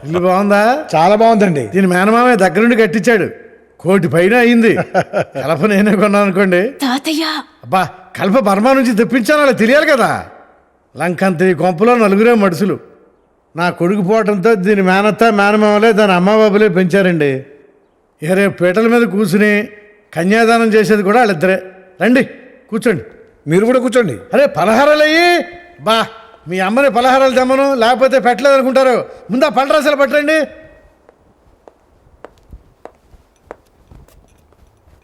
ఇల్లు బాగుందా? చాలా బాగుందండి. దీని మేనమామే దగ్గరుండి కట్టించాడు. 1 కోటి పైన అయింది. కలప నేనే కొన్నాను అనుకోండి. తాతయ్య అబ్బా, కలప బర్మా నుంచి తెప్పించాను, అలా తెలియాలి కదా. లంకంత ఈ కొంపలో 4 మడుసులు. నా కొడుకు పోవడంతో దీని మేనత్త మేనమామలే దాని అమ్మబాబులే పెంచారండి. ఇక రేపు పీటల మీద కూర్చుని కన్యాదానం చేసేది కూడా వాళ్ళిద్దరే. రండి కూర్చోండి. మీరు కూడా కూర్చోండి. అరే పలహారాలు అయ్యి బా, మీ అమ్మని పలహారాలు తెమ్మను, లేకపోతే పెట్టలేదు అనుకుంటారు. ముందు ఆ పలరాసాలు పట్టండి.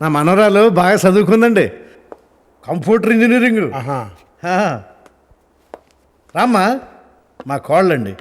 నా మనవరాలు బాగా చదువుకుందండి, కంప్యూటర్ ఇంజనీరింగ్. ఆహా. రామ్మా, మా కోళ్ళండి.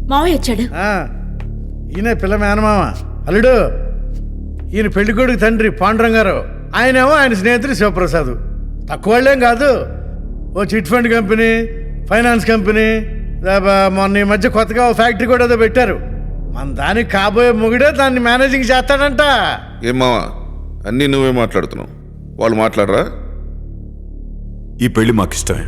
మావయ్య వచ్చాడు. ఈయన పిల్ల మేనమామ, అల్లుడు. ఈయన పెళ్ళికొడుకు తండ్రి పాండురంగారావు. ఆయనేమో ఆయన స్నేహితుడు శివప్రసాద్. తక్కువ వాళ్ళేం కాదు. ఓ chit fund company, finance company, మొన్న ఈ మధ్య కొత్తగా ఓ ఫ్యాక్టరీ కూడా ఏదో పెట్టారు. మన దానికి కాబోయే మొగుడే దాన్ని మేనేజింగ్ చేస్తాడంట. ఏమావా, అన్నీ నువ్వే మాట్లాడుతున్నావు, వాళ్ళు మాట్లాడరా? ఈ పెళ్లి మాకిష్టమే.